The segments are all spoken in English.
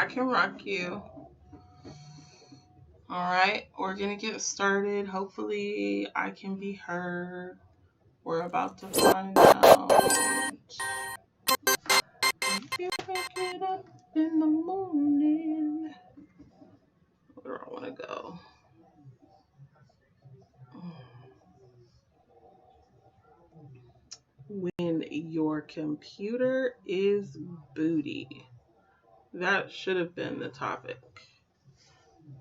can rock you. All right, we're gonna get started. Hopefully, I can be heard. We're about to find out. You wake it up in the morning. Where do I want to go? When your computer is booty. That should have been the topic.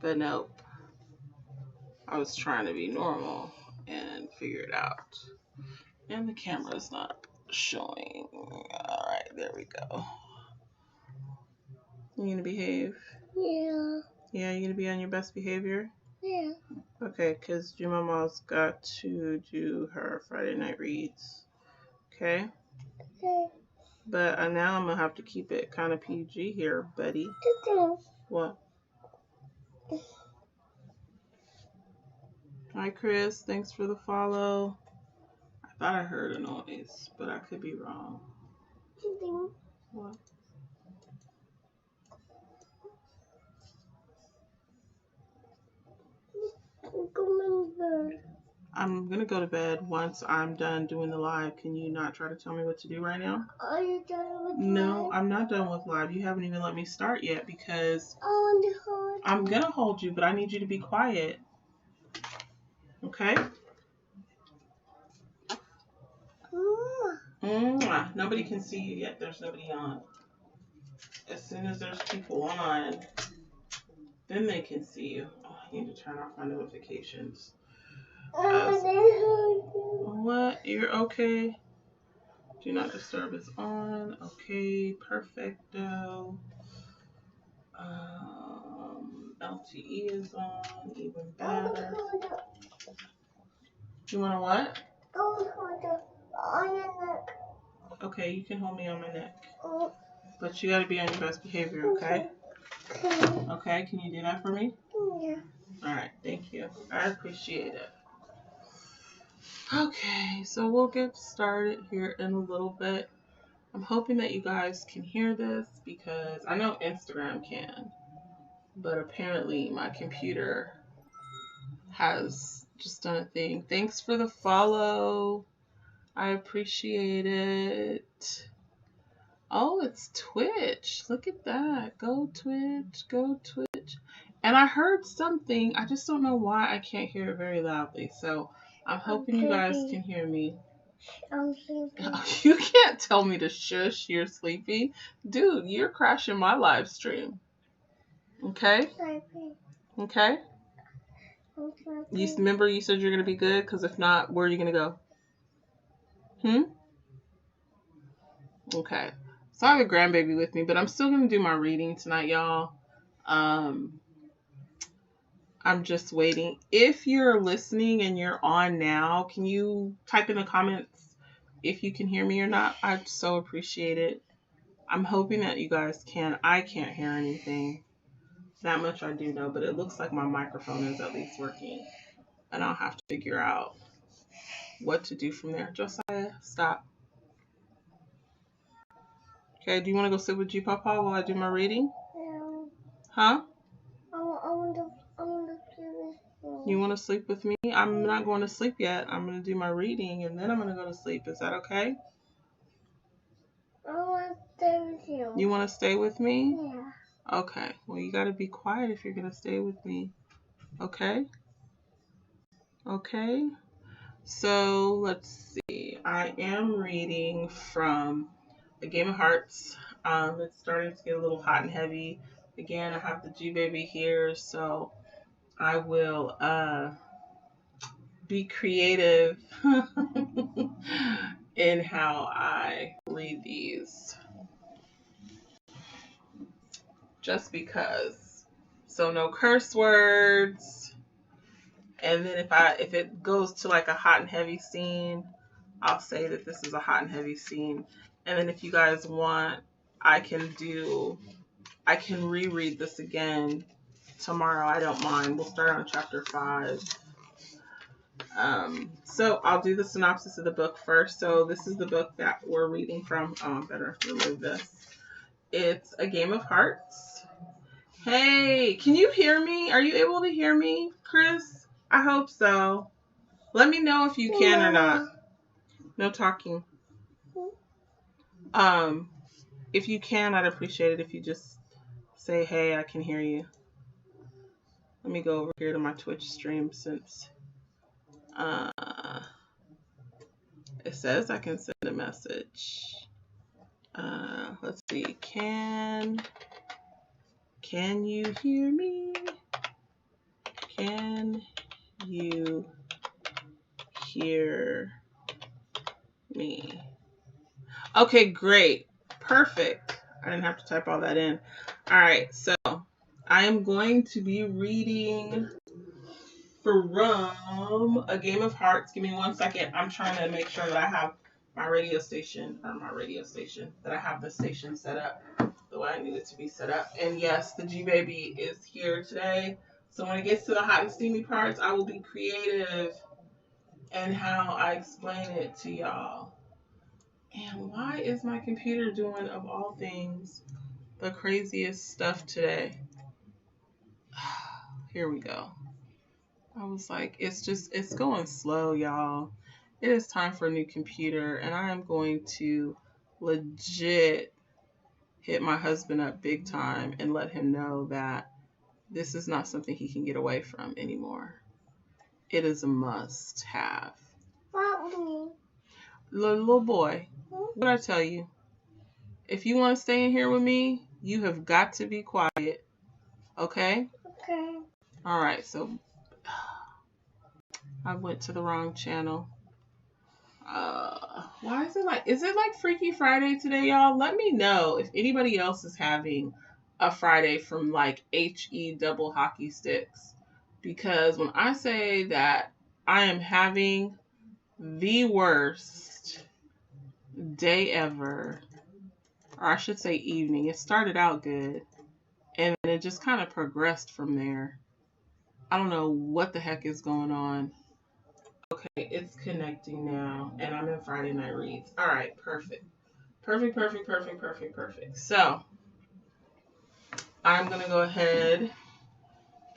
But nope. I was trying to be normal and figure it out. And the camera's not showing. Alright, there we go. You gonna behave? Yeah. Yeah, you gonna be on your best behavior? Yeah. Okay, because Jumama's got to do her Friday night reads. Okay? Okay. But now I'm gonna have to keep it kind of PG here, buddy. What? Hi, Chris. Thanks for the follow. I thought I heard a noise, but I could be wrong. What? I'm gonna go to bed once I'm done doing the live. Can you not try to tell me what to do right now? Are you done with live? No, I'm not done with live. You haven't even let me start yet because I want to hold I'm gonna hold you, but I need you to be quiet. Okay? Mwah. Nobody can see you yet. There's nobody on. As soon as there's people on, then they can see you. Oh, I need to turn off my notifications. What? You're okay? Do not disturb is on. Okay, perfecto. LTE is on. Even better. You want to what? On your neck. Okay, you can hold me on my neck. But you got to be on your best behavior, okay? Okay, can you do that for me? Yeah. All right, thank you. I appreciate it. Okay, so we'll get started here in a little bit. I'm hoping that you guys can hear this because I know Instagram can, but apparently my computer has just done a thing. Thanks for the follow. I appreciate it. Oh, it's Twitch. Look at that. Go Twitch. Go Twitch. And I heard something. I just don't know why I can't hear it very loudly. So I'm hoping you guys can hear me. I'm sleeping. You can't tell me to shush. You're sleepy. Dude, you're crashing my live stream. Okay? Sleeping. Okay? I'm sleeping. You remember you said you're going to be good? Because if not, where are you going to go? Okay. So I have a grandbaby with me, but I'm still going to do my reading tonight, y'all. I'm just waiting. If you're listening and you're on now, can you type in the comments if you can hear me or not? I'd so appreciate it. I'm hoping that you guys can. I can't hear anything. That much I do know, but it looks like my microphone is at least working. And I'll have to figure out what to do from there. Josiah, stop. Okay, do you want to go sit with G Papa while I do my reading? Yeah. Huh? I want to sleep with you. You want to sleep with me? I'm not going to sleep yet. I'm going to do my reading and then I'm going to go to sleep. Is that okay? I want to stay with you. You want to stay with me? Yeah. Okay. Well, you got to be quiet if you're going to stay with me. Okay? Okay. So, let's see. I am reading from A Game of Hearts. It's starting to get a little hot and heavy. Again, I have the G-Baby here, so I will be creative in how I read these. Just because. So no curse words. And then if it goes to like a hot and heavy scene, I'll say that this is a hot and heavy scene. And then if you guys want, I can reread this again tomorrow. I don't mind. We'll start on chapter 5. So I'll do the synopsis of the book first. So this is the book that we're reading from. Oh, I better remove this. It's A Game of Hearts. Hey, can you hear me? Are you able to hear me, Chris? I hope so. Let me know if you can or not. No talking. If you can, I'd appreciate it if you just say, hey, I can hear you. Let me go over here to my Twitch stream since it says I can send a message. Let's see. Can you hear me? Can you hear me? Okay, great. Perfect. I didn't have to type all that in. All right, so I am going to be reading from A Game of Hearts. Give me 1 second. I'm trying to make sure that I have my radio station, that I have the station set up the way I need it to be set up. And yes, the G-Baby is here today. So when it gets to the hot and steamy parts, I will be creative in how I explain it to y'all. And why is my computer doing, of all things, the craziest stuff today? Here we go. I was like, it's going slow, y'all. It is time for a new computer, and I am going to legit hit my husband up big time and let him know that this is not something he can get away from anymore. It is a must have. Little boy, what I tell you? If you want to stay in here with me, you have got to be quiet. Okay? Okay. All right, so I went to the wrong channel. Why is it like Freaky Friday today, y'all? Let me know if anybody else is having a Friday from like HE double hockey sticks. Because when I say that I am having the worst day ever, or I should say evening. It started out good, and then it just kind of progressed from there. I don't know what the heck is going on. Okay, it's connecting now, and I'm in Friday Night Reads. All right, perfect. So, I'm going to go ahead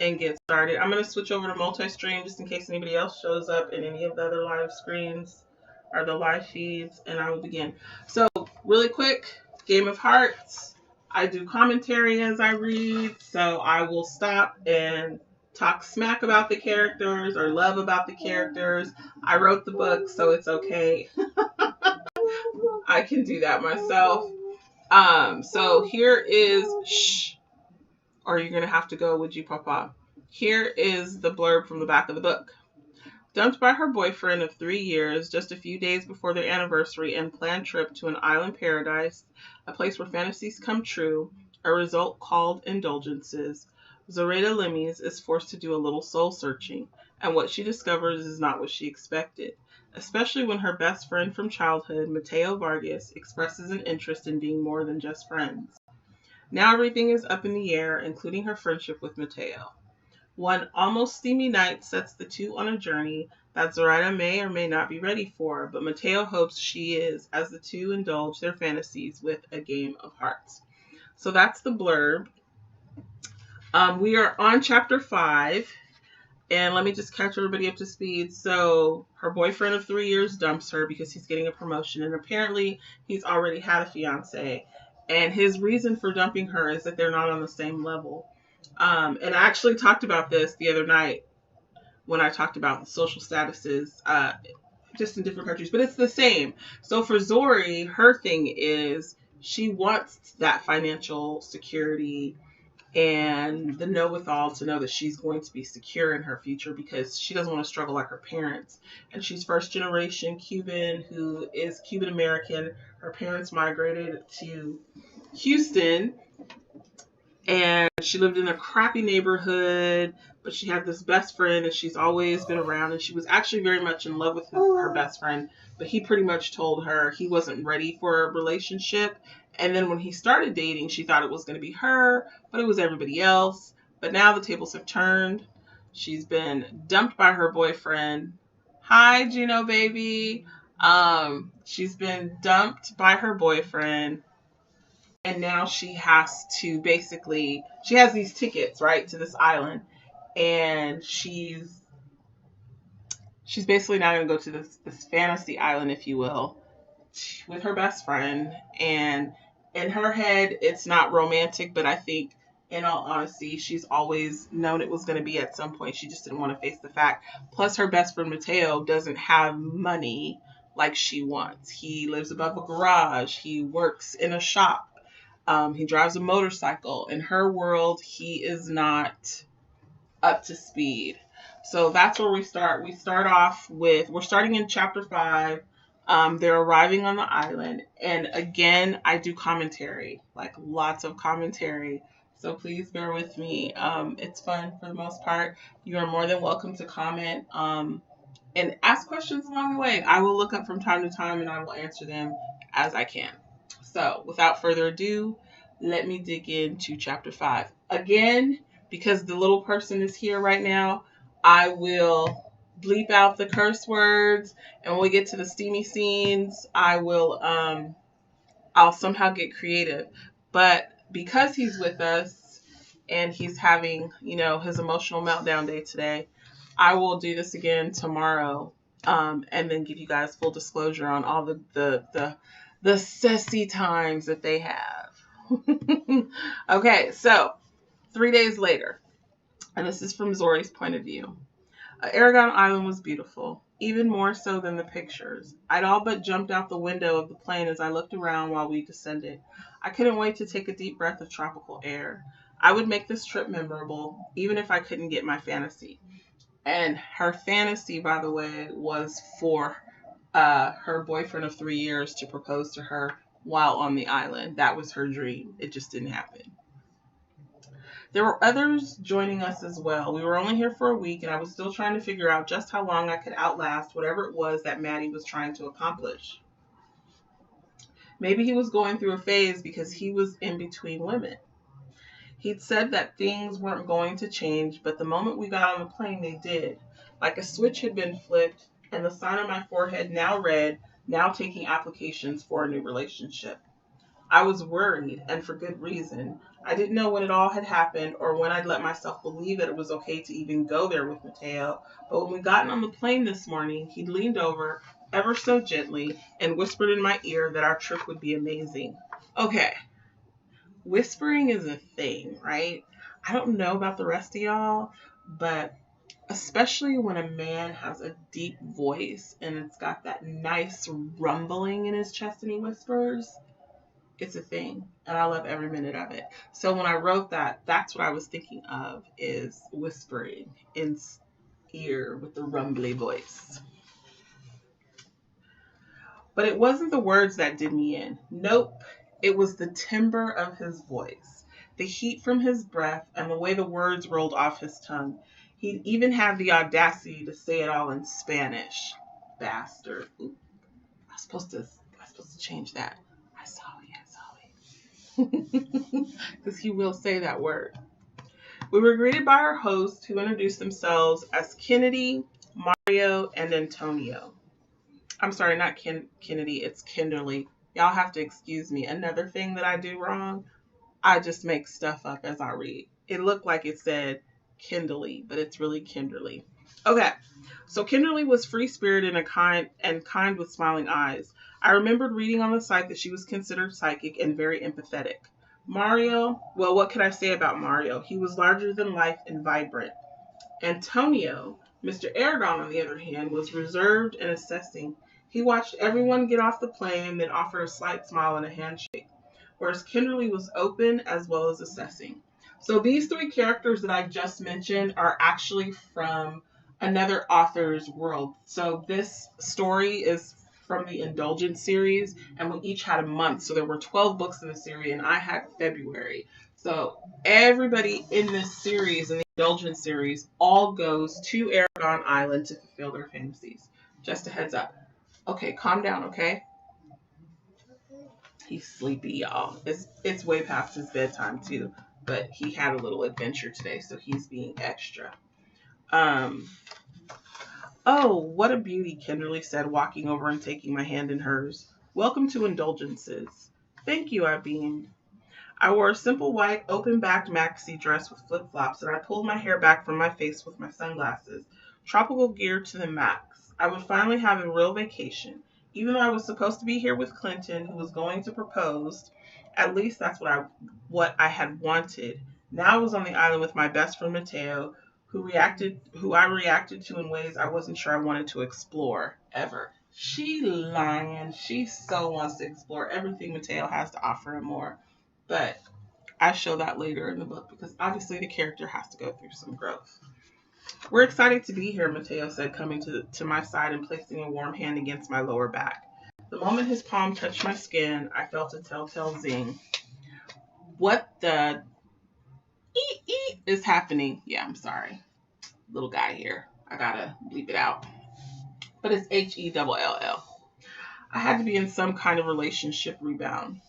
and get started. I'm going to switch over to multi-stream just in case anybody else shows up in any of the other live screens or the live feeds, and I will begin. So, really quick, Game of Hearts. I do commentary as I read, so I will stop and talk smack about the characters or love about the characters. I wrote the book, so it's okay. I can do that myself. So here is, shh, or you're going to have to go, would you, Papa? Here is the blurb from the back of the book. Dumped by her boyfriend of 3 years just a few days before their anniversary and planned trip to an island paradise, a place where fantasies come true, a result called indulgences, Zoraida Limes is forced to do a little soul searching, and what she discovers is not what she expected, especially when her best friend from childhood, Mateo Vargas, expresses an interest in being more than just friends. Now everything is up in the air, including her friendship with Mateo. One almost steamy night sets the two on a journey that Zoraida may or may not be ready for, but Mateo hopes she is, as the two indulge their fantasies with A Game of Hearts. So that's the blurb. We are on chapter 5, and let me just catch everybody up to speed. So her boyfriend of 3 years dumps her because he's getting a promotion, and apparently he's already had a fiance, and his reason for dumping her is that they're not on the same level. And I actually talked about this the other night when I talked about social statuses, just in different countries, but it's the same. So for Zori, her thing is she wants that financial security and the know-withal to know that she's going to be secure in her future because she doesn't want to struggle like her parents. And she's first-generation Cuban who is Cuban-American. Her parents migrated to Houston, and she lived in a crappy neighborhood, but she had this best friend and she's always been around, and she was actually very much in love with her best friend, but he pretty much told her he wasn't ready for a relationship. And then when he started dating, she thought it was going to be her, but it was everybody else. But now the tables have turned. She's been dumped by her boyfriend. Hi, Gino baby. She's been dumped by her boyfriend. and now she has to basically, she has these tickets, right, to this island, and she's basically now going to go to this fantasy island, if you will, with her best friend. And in her head, it's not romantic, but I think, in all honesty, she's always known it was going to be at some point. She just didn't want to face the fact. Plus, her best friend Mateo doesn't have money like she wants. He lives above a garage. He works in a shop. He drives a motorcycle. In her world, he is not up to speed. So that's where we start. We start off with, we're starting in chapter 5. They're arriving on the island. And again, I do commentary, like lots of commentary. So please bear with me. It's fun for the most part. You are more than welcome to comment and ask questions along the way. I will look up from time to time and I will answer them as I can. So without further ado, let me dig into chapter 5. Again, because the little person is here right now, I will bleep out the curse words, and when we get to the steamy scenes, I'll somehow get creative. But because he's with us and he's having, his emotional meltdown day today, I will do this again tomorrow, and then give you guys full disclosure on all the sassy times that they have. Okay, so 3 days later, and this is from Zori's point of view. Aragon Island was beautiful, even more so than the pictures. I'd all but jumped out the window of the plane as I looked around while we descended. I couldn't wait to take a deep breath of tropical air. I would make this trip memorable, even if I couldn't get my fantasy. And her fantasy, by the way, was for her boyfriend of 3 years to propose to her while on the island. That was her dream. It just didn't happen. There were others joining us as well. We were only here for a week, and I was still trying to figure out just how long I could outlast whatever it was that Maddie was trying to accomplish. Maybe he was going through a phase because he was in between women. He'd said that things weren't going to change, but the moment we got on the plane, they did. Like a switch had been flipped, and the sign on my forehead now read, "Now taking applications for a new relationship." I was worried, and for good reason. I didn't know when it all had happened or when I'd let myself believe that it was okay to even go there with Mateo, but when we got on the plane this morning, he'd leaned over ever so gently and whispered in my ear that our trip would be amazing. Okay, whispering is a thing, right? I don't know about the rest of y'all, but especially when a man has a deep voice and it's got that nice rumbling in his chest and he whispers, it's a thing, and I love every minute of it. So when I wrote that, that's what I was thinking of, is whispering in ear with the rumbly voice. But it wasn't the words that did me in. Nope, it was the timbre of his voice, the heat from his breath, and the way the words rolled off his tongue. He'd even had the audacity to say it all in Spanish. Bastard. Ooh, I was supposed to change that. Because he will say that word. We were greeted by our hosts, who introduced themselves as Kennedy, Mario, and Antonio. I'm sorry, not Kennedy, it's Kinderly. Y'all have to excuse me. Another thing that I do wrong, I just make stuff up as I read. It looked like it said Kinderly, but it's really Kinderly. Okay, so Kinderly was free-spirited and kind with smiling eyes. I remembered reading on the site that she was considered psychic and very empathetic. Mario, well, what could I say about Mario? He was larger than life and vibrant. Antonio, Mr. Aragon, on the other hand, was reserved and assessing. He watched everyone get off the plane and then offered a slight smile and a handshake, whereas Kinderly was open as well as assessing. So these 3 characters that I just mentioned are actually from another author's world. So this story is from the Indulgence series, and we each had a month. So there were 12 books in the series, and I had February. So everybody in this series, in the Indulgence series, all goes to Aragon Island to fulfill their fantasies. Just a heads up. Okay, calm down, okay? He's sleepy, y'all. It's way past his bedtime, too. But he had a little adventure today, so he's being extra. Oh, what a beauty, Kinderly said, walking over and taking my hand in hers. Welcome to Indulgences. Thank you, I beamed. I wore a simple white open-backed maxi dress with flip-flops, and I pulled my hair back from my face with my sunglasses. Tropical gear to the max. I would finally have a real vacation. Even though I was supposed to be here with Clinton, who was going to propose, at least that's what I had wanted. Now I was on the island with my best friend Mateo, who I reacted to in ways I wasn't sure I wanted to explore ever. She lying. She so wants to explore everything Mateo has to offer and more. But I show that later in the book because obviously the character has to go through some growth. We're excited to be here, Mateo said, coming to my side and placing a warm hand against my lower back. The moment his palm touched my skin, I felt a telltale zing. What the is happening? Yeah, I'm sorry. Little guy here. I gotta bleep it out. But it's HELL. I had to be in some kind of relationship rebound,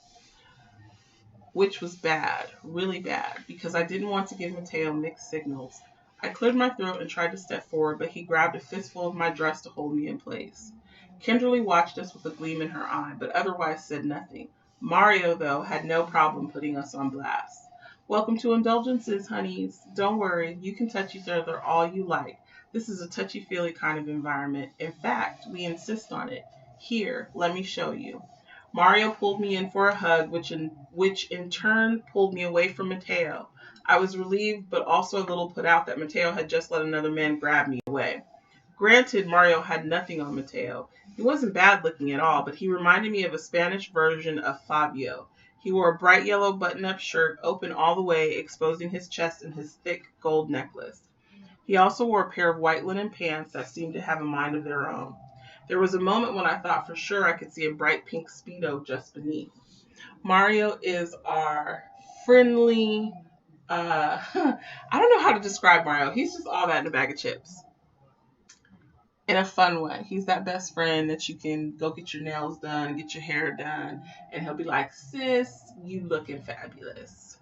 which was bad, really bad, because I didn't want to give Mateo mixed signals. I cleared my throat and tried to step forward, but he grabbed a fistful of my dress to hold me in place. Kimberly watched us with a gleam in her eye, but otherwise said nothing. Mario, though, had no problem putting us on blast. Welcome to Indulgences, honeys. Don't worry, you can touch each other all you like. This is a touchy-feely kind of environment. In fact, we insist on it. Here, let me show you. Mario pulled me in for a hug, which in turn pulled me away from Mateo. I was relieved, but also a little put out that Mateo had just let another man grab me away. Granted, Mario had nothing on Mateo. He wasn't bad looking at all, but he reminded me of a Spanish version of Fabio. He wore a bright yellow button-up shirt, open all the way, exposing his chest and his thick gold necklace. He also wore a pair of white linen pants that seemed to have a mind of their own. There was a moment when I thought for sure I could see a bright pink Speedo just beneath. Mario is our friendly, I don't know how to describe Mario. He's just all that in a bag of chips. In a fun way. He's that best friend that you can go get your nails done, get your hair done, and he'll be like, sis, you looking fabulous.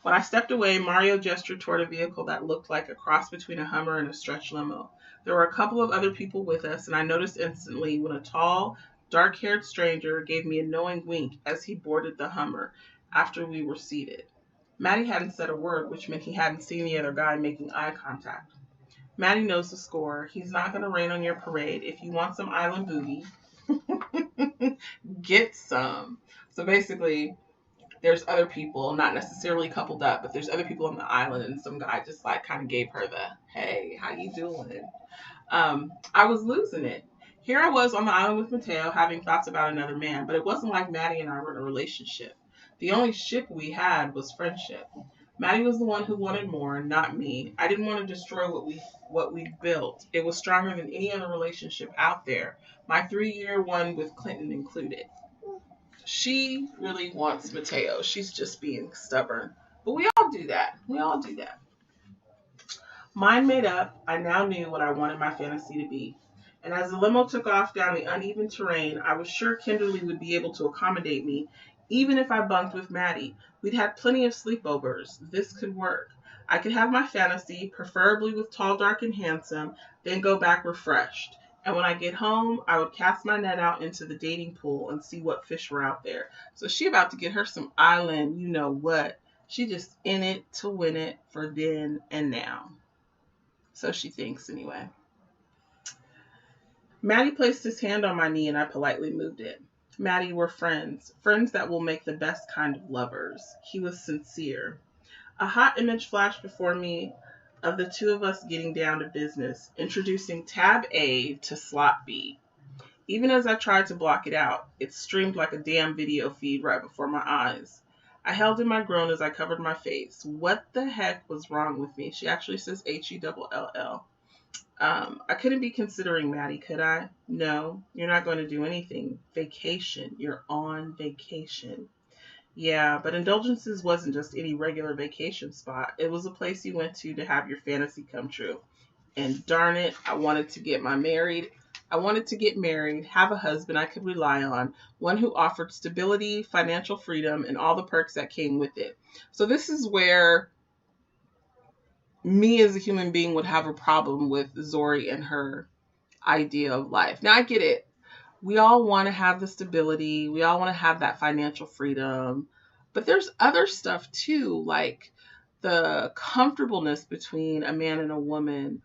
When I stepped away, Mario gestured toward a vehicle that looked like a cross between a Hummer and a stretch limo. There were a couple of other people with us, and I noticed instantly when a tall, dark-haired stranger gave me a knowing wink as he boarded the Hummer after we were seated. Maddie hadn't said a word, which meant he hadn't seen the other guy making eye contact. Maddie knows the score. He's not going to rain on your parade. If you want some island booty, get some. So basically, there's other people, not necessarily coupled up, but there's other people on the island, and some guy just like kind of gave her the, hey, how you doing? I was losing it. Here I was on the island with Mateo having thoughts about another man, but it wasn't like Maddie and I were in a relationship. The only ship we had was friendship. Maddie was the one who wanted more, not me. I didn't want to destroy what we built. It was stronger than any other relationship out there, my 3-year one with Clinton included. She really wants Mateo. She's just being stubborn. But we all do that. Mind made up, I now knew what I wanted my fantasy to be. And as the limo took off down the uneven terrain, I was sure Kimberly would be able to accommodate me, even if I bunked with Maddie. We'd had plenty of sleepovers. This could work. I could have my fantasy, preferably with tall, dark, and handsome, then go back refreshed. And when I get home, I would cast my net out into the dating pool and see what fish were out there. So she about to get her some island, you know what. She just in it to win it for then and now. So she thinks anyway. Maddie placed his hand on my knee and I politely moved it. Maddie, we're friends that will make the best kind of lovers. He was sincere. A hot image flashed before me of the two of us getting down to business, introducing tab A to slot B. Even as I tried to block it out, it streamed like a damn video feed right before my eyes. I held in my groan as I covered my face. What the heck was wrong with me? She actually says HELL. I couldn't be considering Maddie, could I? No, you're not going to do anything. Vacation. You're on vacation. Yeah, but Indulgences wasn't just any regular vacation spot. It was a place you went to have your fantasy come true. And darn it, I wanted to get married, have a husband I could rely on, one who offered stability, financial freedom, and all the perks that came with it. So this is where me as a human being would have a problem with Zori and her idea of life. Now I get it. We all want to have the stability. We all want to have that financial freedom. But there's other stuff too, like the comfortableness between a man and a woman,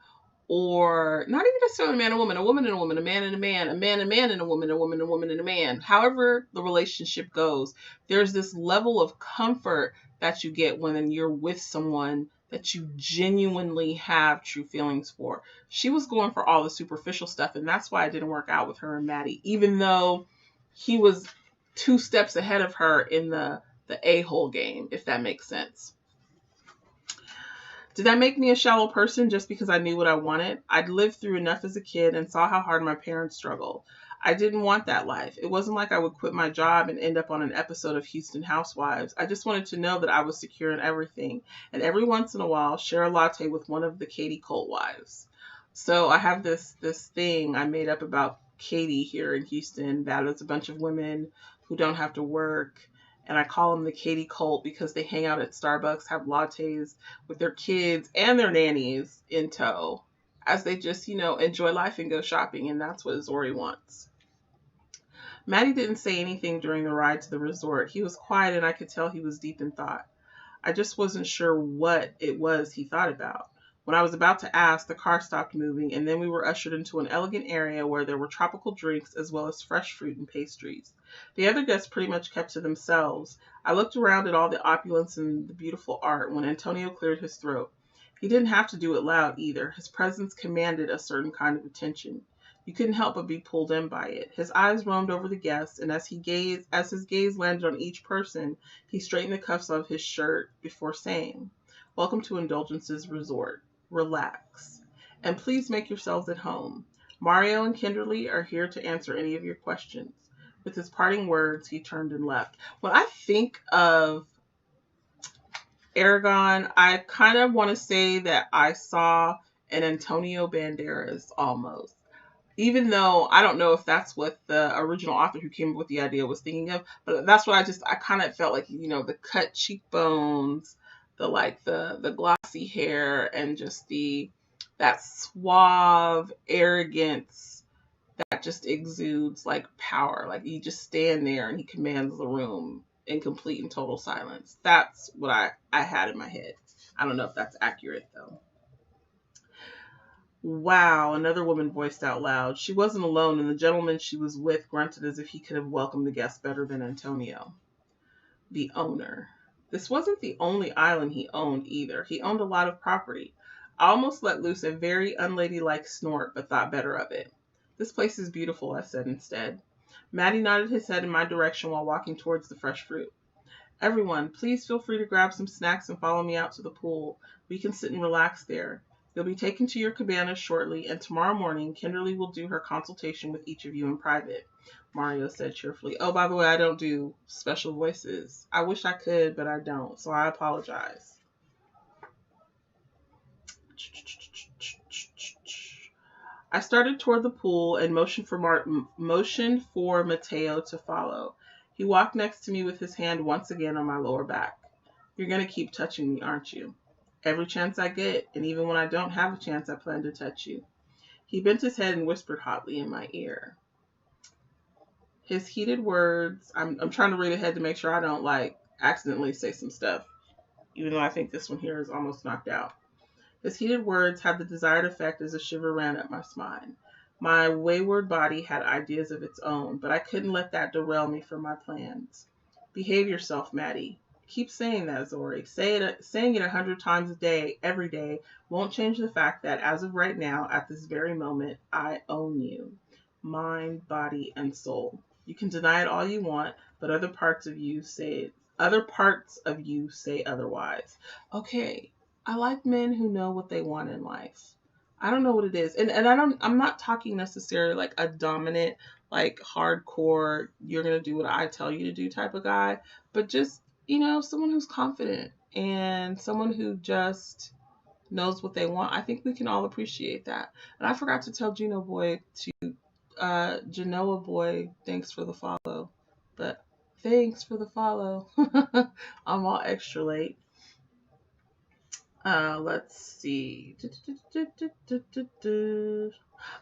or not even necessarily a man and a woman and a woman, a man and a man, a man and a man and a woman, a woman and a woman and a man. However the relationship goes, there's this level of comfort that you get when you're with someone that you genuinely have true feelings for. She was going for all the superficial stuff, and that's why it didn't work out with her and Maddie, even though he was 2 steps ahead of her in the a-hole game, if that makes sense. Did that make me a shallow person just because I knew what I wanted? I'd lived through enough as a kid and saw how hard my parents struggled. I didn't want that life. It wasn't like I would quit my job and end up on an episode of Houston Housewives. I just wanted to know that I was secure in everything, and every once in a while share a latte with one of the Katie Colt wives. So I have this thing I made up about Katie here in Houston, that it's a bunch of women who don't have to work, and I call them the Katie Colt because they hang out at Starbucks, have lattes with their kids and their nannies in tow as they just, enjoy life and go shopping. And that's what Zori wants. Maddie didn't say anything during the ride to the resort. He was quiet and I could tell he was deep in thought. I just wasn't sure what it was he thought about. When I was about to ask, the car stopped moving, and then we were ushered into an elegant area where there were tropical drinks as well as fresh fruit and pastries. The other guests pretty much kept to themselves. I looked around at all the opulence and the beautiful art when Antonio cleared his throat. He didn't have to do it loud either. His presence commanded a certain kind of attention. You couldn't help but be pulled in by it. His eyes roamed over the guests, and as his gaze landed on each person, he straightened the cuffs of his shirt before saying, "Welcome to Indulgences Resort. Relax. And please make yourselves at home. Mario and Kimberly are here to answer any of your questions." With his parting words, he turned and left. When I think of Aragon, I kind of want to say that I saw an Antonio Banderas almost. Even though I don't know if that's what the original author who came up with the idea was thinking of, but that's what I kind of felt like, the cut cheekbones, the glossy hair, and just that suave arrogance that just exudes like power. Like you just stand there and he commands the room in complete and total silence. That's what I had in my head. I don't know if that's accurate though. Wow, another woman voiced out loud. She wasn't alone, and the gentleman she was with grunted as if he could have welcomed the guests better than Antonio. The owner. This wasn't the only island he owned either. He owned a lot of property. I almost let loose a very unladylike snort, but thought better of it. "This place is beautiful," I said instead. Maddie nodded his head in my direction while walking towards the fresh fruit. "Everyone, please feel free to grab some snacks and follow me out to the pool. We can sit and relax there. You'll be taken to your cabana shortly, and tomorrow morning, Kimberly will do her consultation with each of you in private," Mario said cheerfully. Oh, by the way, I don't do special voices. I wish I could, but I don't, so I apologize. I started toward the pool and motioned for Mateo to follow. He walked next to me with his hand once again on my lower back. "You're going to keep touching me, aren't you?" "Every chance I get, and even when I don't have a chance, I plan to touch you." He bent his head and whispered hotly in my ear. His heated words, I'm trying to read ahead to make sure I don't accidentally say some stuff, even though I think this one here is almost knocked out. His heated words had the desired effect as a shiver ran up my spine. My wayward body had ideas of its own, but I couldn't let that derail me from my plans. "Behave yourself, Maddie." Keep saying that, Zori. Saying it 100 times a day, every day, won't change the fact that as of right now, at this very moment, I own you. Mind, body, and soul. You can deny it all you want, but other parts of you say otherwise. Okay, I like men who know what they want in life. I don't know what it is. And I'm not talking necessarily like a dominant, like hardcore, you're gonna do what I tell you to do type of guy, but just someone who's confident and someone who just knows what they want. I think we can all appreciate that. And I forgot to tell Genoa Boy, thanks for the follow. But thanks for the follow. I'm all extra late. Let's see.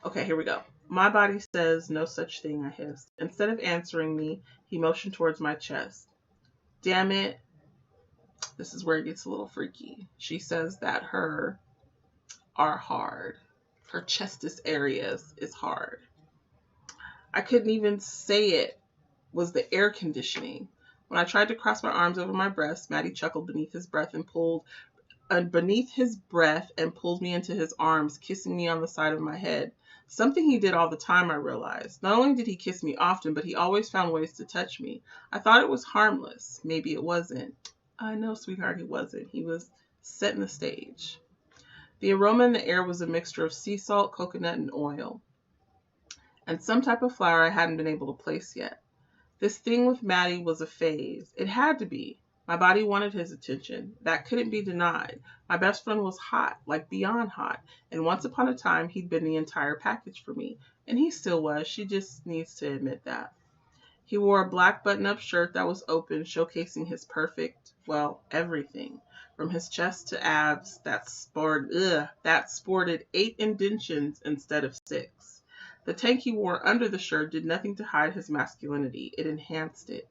Okay, here we go. "My body says no such thing," I hissed. Instead of answering me, he motioned towards my chest. damn it, this is where it gets a little freaky. She says that her are hard. Her chestus areas is hard. I couldn't even say it was the air conditioning. When I tried to cross my arms over my breast, Maddie chuckled beneath his breath and pulled me into his arms, kissing me on the side of my head. Something he did all the time, I realized. Not only did he kiss me often, but he always found ways to touch me. I thought it was harmless. Maybe it wasn't. I know, sweetheart, he wasn't. He was setting the stage. The aroma in the air was a mixture of sea salt, coconut, and oil, and some type of flower I hadn't been able to place yet. This thing with Maddie was a phase. It had to be. My body wanted his attention. That couldn't be denied. My best friend was hot, like beyond hot, and once upon a time, he'd been the entire package for me, and he still was. She just needs to admit that. He wore a black button-up shirt that was open, showcasing his perfect, well, everything. From his chest to abs that sported 8 indentions instead of 6. The tank he wore under the shirt did nothing to hide his masculinity. It enhanced it.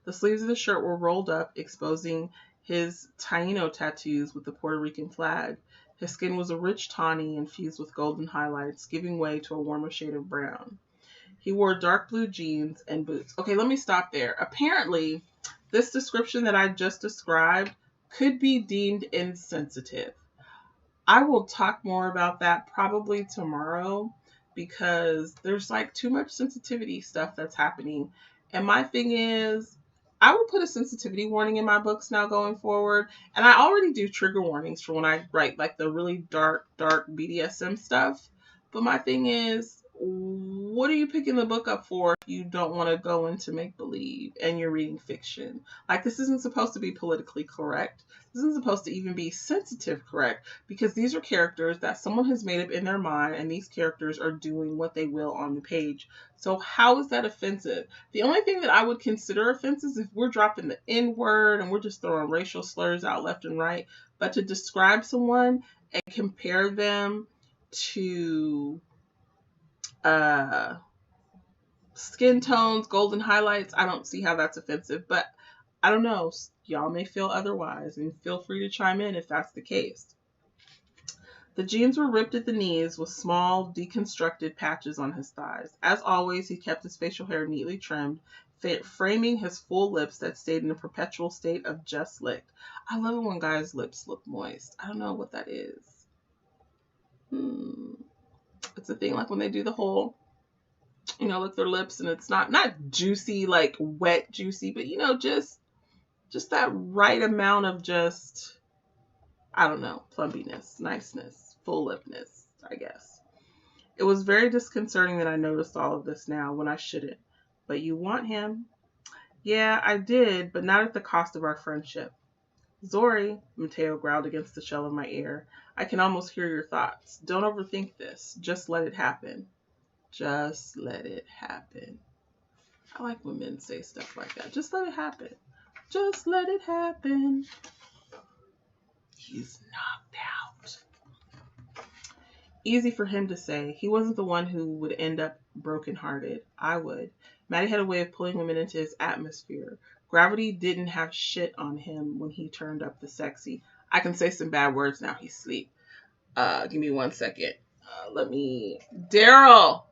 The sleeves of the shirt were rolled up, exposing his Taino tattoos with the Puerto Rican flag. His skin was a rich tawny infused with golden highlights, giving way to a warmer shade of brown. He wore dark blue jeans and boots. Okay, let me stop there. Apparently, this description that I just described could be deemed insensitive. I will talk more about that probably tomorrow because there's like too much sensitivity stuff that's happening. And my thing is, I will put a sensitivity warning in my books now going forward. And I already do trigger warnings for when I write like the really dark BDSM stuff. But my thing is, what are you picking the book up for if you don't want to go into make-believe and you're reading fiction? Like, this isn't supposed to be politically correct. This isn't supposed to even be sensitive correct, because these are characters that someone has made up in their mind, and these characters are doing what they will on the page. So how is that offensive? The only thing that I would consider offensive is if we're dropping the N-word and we're just throwing racial slurs out left and right. But to describe someone and compare them to skin tones, golden highlights, I don't see how that's offensive, but I don't know. Y'all may feel otherwise, and feel free to chime in if that's the case. The jeans were ripped at the knees with small, deconstructed patches on his thighs. As always, he kept his facial hair neatly trimmed, framing his full lips that stayed in a perpetual state of just licked. I love it when guys' lips look moist. I don't know what that is. It's a thing like when they do the whole, lick their lips, and it's not juicy, like wet juicy, but just that right amount of just, I don't know, plumpiness, niceness, full lipness, I guess. It was very disconcerting that I noticed all of this now when I shouldn't. But you want him? Yeah, I did, but not at the cost of our friendship. Zori, Mateo growled against the shell of my ear. I can almost hear your thoughts. Don't overthink this. Just let it happen. Just let it happen. I like when men say stuff like that. Just let it happen. Just let it happen. He's knocked out. Easy for him to say. He wasn't the one who would end up brokenhearted. I would. Maddie had a way of pulling women into his atmosphere. Gravity didn't have shit on him when he turned up the sexy. I can say some bad words now. He's asleep. Give me 1 second. Daryl.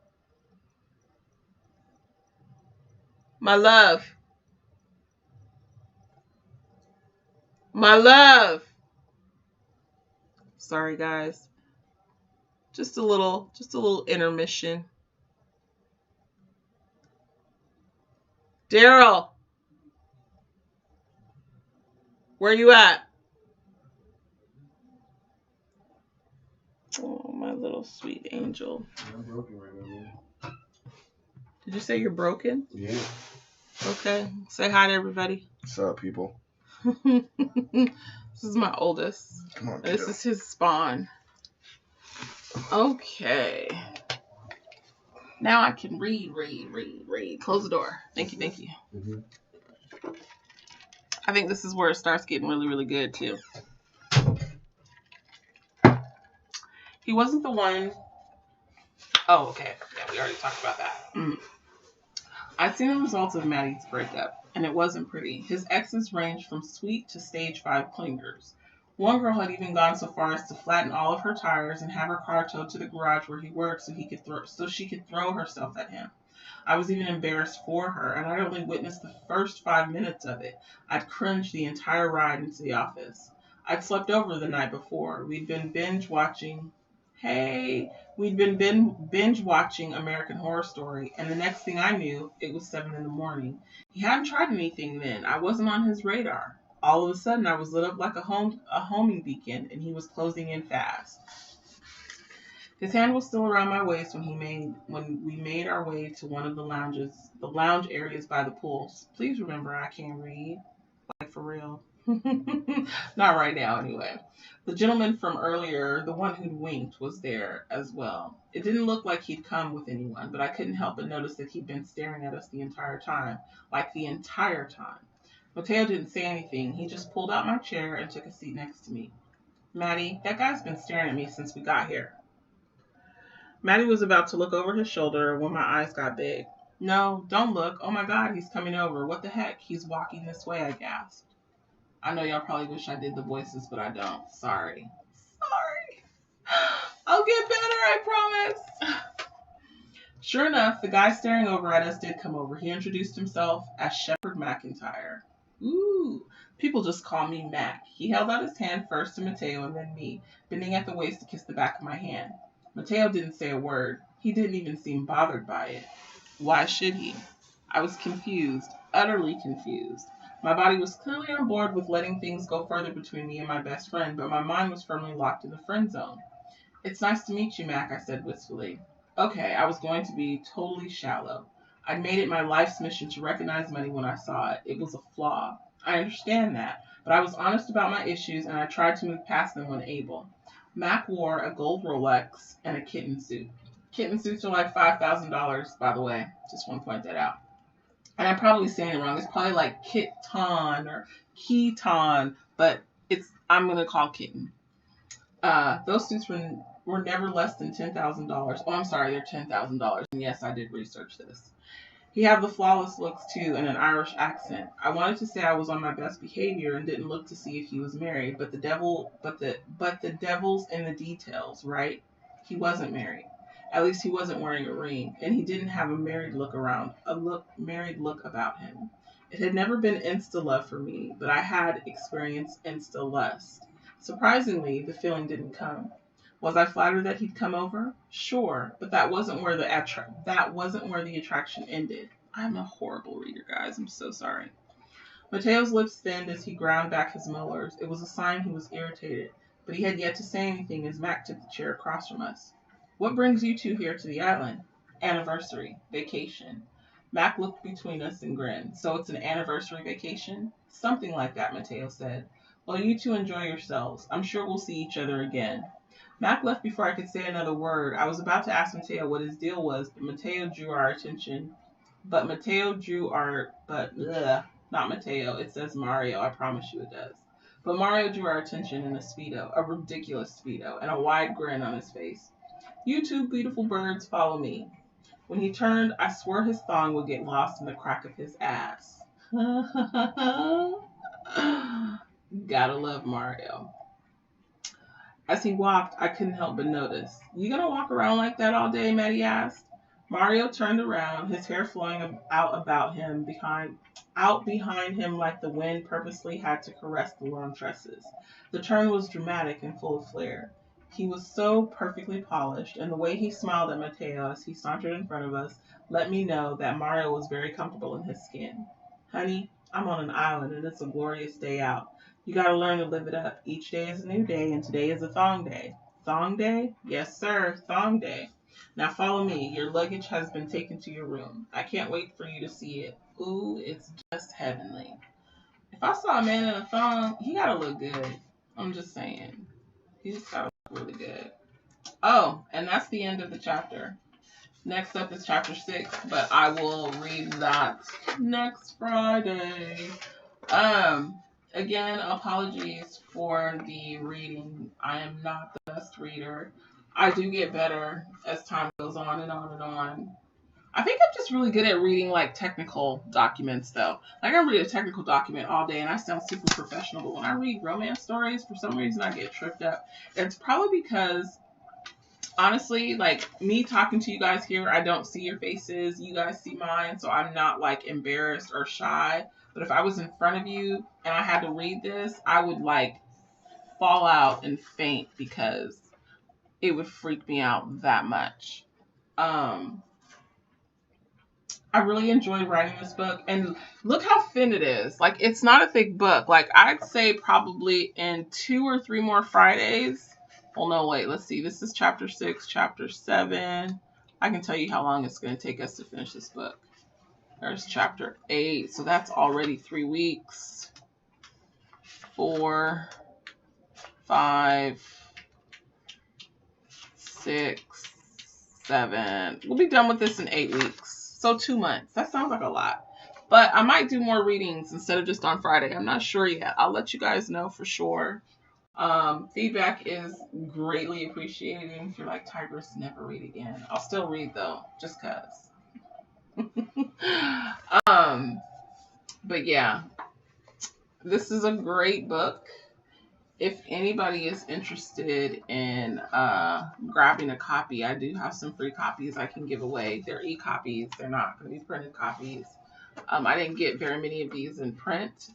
My love. My love. Sorry, guys. Just a little intermission. Daryl. Where you at? Oh, my little sweet angel. I'm broken right now, man. Did you say you're broken? Yeah. Okay. Say hi to everybody. What's up, people? This is my oldest. Come on, This is his spawn. Okay. Now I can read. Close the door. Thank you. Mm-hmm. I think this is where it starts getting really, really good, too. He wasn't the one. Oh, okay. Yeah, we already talked about that. I've seen the results of Maddie's breakup. and it wasn't pretty. His exes ranged from sweet to stage 5 clingers. One girl had even gone so far as to flatten all of her tires and have her car towed to the garage where he worked so she could throw herself at him. I was even embarrassed for her, and I'd only witnessed the first 5 minutes of it. I'd cringed the entire ride into the office. I'd slept over the night before. We'd been binge watching American Horror Story, and the next thing I knew, it was 7 in the morning. He hadn't tried anything then. I wasn't on his radar. All of a sudden, I was lit up like a homing beacon, and he was closing in fast. His hand was still around my waist when we made our way to one of the lounge areas by the pools. Please remember, I can't read, like for real. Not right now, anyway. The gentleman from earlier, the one who'd winked, was there as well. It didn't look like he'd come with anyone, but I couldn't help but notice that he'd been staring at us the entire time, like the entire time. Mateo didn't say anything. He just pulled out my chair and took a seat next to me. Maddie, that guy's been staring at me since we got here. Maddie was about to look over his shoulder when my eyes got big. No, don't look. Oh my God, he's coming over. What the heck? He's walking this way, I gasped. I know y'all probably wish I did the voices, but I don't. Sorry. I'll get better, I promise. Sure enough, the guy staring over at us did come over. He introduced himself as Shepard McIntyre. Ooh, people just call me Mac. He held out his hand first to Mateo and then me, bending at the waist to kiss the back of my hand. Mateo didn't say a word. He didn't even seem bothered by it. Why should he? I was confused, utterly confused. My body was clearly on board with letting things go further between me and my best friend, but my mind was firmly locked in the friend zone. It's nice to meet you, Mac, I said wistfully. Okay, I was going to be totally shallow. I'd made it my life's mission to recognize money when I saw it. It was a flaw. I understand that, but I was honest about my issues and I tried to move past them when able. Mac wore a gold Rolex and a kitten suit. Kitten suits are like $5,000, by the way. Just want to point that out. And I'm probably saying it wrong. It's probably like Kiton or Keton, but I'm going to call kitten. Those suits were never less than $10,000. Oh, I'm sorry, they're $10,000. And yes, I did research this. He had the flawless looks too and an Irish accent. I wanted to say I was on my best behavior and didn't look to see if he was married, but the devil's in the details, right? He wasn't married. At least he wasn't wearing a ring, and he didn't have a married look about him. It had never been insta love for me, but I had experienced insta lust. Surprisingly, the feeling didn't come. Was I flattered that he'd come over? Sure, but that wasn't where the attraction ended. I'm a horrible reader, guys. I'm so sorry. Mateo's lips thinned as he ground back his molars. It was a sign he was irritated, but he had yet to say anything as Mac took the chair across from us. What brings you two here to the island? Anniversary. Vacation. Mac looked between us and grinned. So it's an anniversary vacation? Something like that, Mateo said. Well, you two enjoy yourselves. I'm sure we'll see each other again. Mac left before I could say another word. I was about to ask Mateo what his deal was, but not Mateo. It says Mario. I promise you it does. But Mario drew our attention in a Speedo, a ridiculous Speedo, and a wide grin on his face. You two beautiful birds, follow me. When he turned, I swore his thong would get lost in the crack of his ass. Gotta love Mario. As he walked, I couldn't help but notice. You gonna walk around like that all day, Maddie asked. Mario turned around, his hair flowing out behind him like the wind purposely had to caress the long tresses. The turn was dramatic and full of flair. He was so perfectly polished, and the way he smiled at Mateo as he sauntered in front of us let me know that Mario was very comfortable in his skin. Honey, I'm on an island, and it's a glorious day out. You gotta learn to live it up. Each day is a new day, and today is a thong day. Thong day? Yes, sir, thong day. Now follow me. Your luggage has been taken to your room. I can't wait for you to see it. Ooh, it's just heavenly. If I saw a man in a thong, he gotta look good. I'm just saying. He just gotta look really good. Oh, and that's the end of the chapter. Next up is chapter 6, but I will read that next Friday. Again, apologies for the reading. I am not the best reader. I do get better as time goes on and on and on. I think I'm just really good at reading like technical documents though. Like I read a technical document all day and I sound super professional, but when I read romance stories, for some reason I get tripped up. It's probably because honestly, like me talking to you guys here, I don't see your faces. You guys see mine, so I'm not like embarrassed or shy. But if I was in front of you and I had to read this, I would like fall out and faint because it would freak me out that much. I really enjoyed writing this book, and look how thin it is. Like it's not a thick book. Like I'd say probably in 2 or 3 more Fridays. Well, no, wait, let's see. This is chapter 6, chapter 7. I can tell you how long it's going to take us to finish this book. There's chapter 8, so that's already 3 weeks. 4, 5, 6, 7. We'll be done with this in 8 weeks. So 2 months. That sounds like a lot. But I might do more readings instead of just on Friday. I'm not sure yet. I'll let you guys know for sure. Feedback is greatly appreciated. If you're like, Tigress, never read again. I'll still read though, just cause. But yeah, this is a great book. If anybody is interested in grabbing a copy, I do have some free copies I can give away. They're e-copies. They're not going to be printed copies. I didn't get very many of these in print.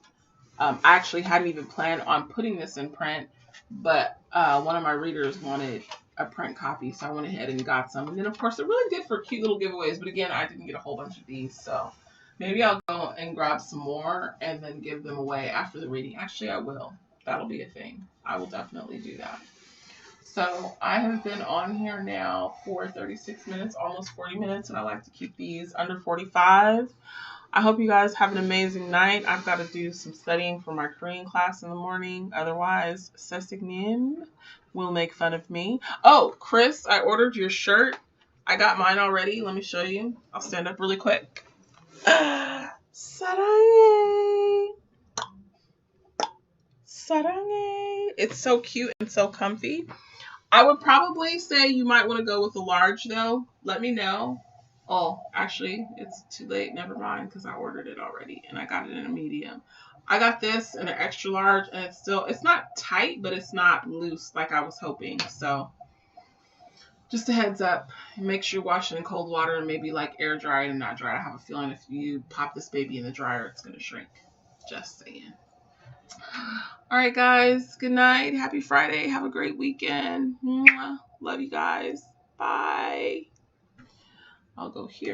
I actually hadn't even planned on putting this in print, but one of my readers wanted a print copy, so I went ahead and got some. And then, of course, they're really good for cute little giveaways. But again, I didn't get a whole bunch of these, so maybe I'll go and grab some more and then give them away after the reading. Actually, I will. That'll be a thing. I will definitely do that. So I have been on here now for 36 minutes, almost 40 minutes, and I like to keep these under 45. I hope you guys have an amazing night. I've got to do some studying for my Korean class in the morning. Otherwise, Sesignim will make fun of me. Oh, Chris, I ordered your shirt. I got mine already. Let me show you. I'll stand up really quick. Sarange. Sarange. It's so cute and so comfy. I would probably say you might want to go with a large though. Let me know. Oh, actually, it's too late. Never mind, because I ordered it already and I got it in a medium. I got this in an extra large, and it's not tight, but it's not loose like I was hoping. So just a heads up. Make sure you wash it in cold water and maybe like air dry it and not dry. I have a feeling if you pop this baby in the dryer, it's going to shrink. Just saying. All right, guys. Good night. Happy Friday. Have a great weekend. Mwah. Love you guys. Bye. I'll go here.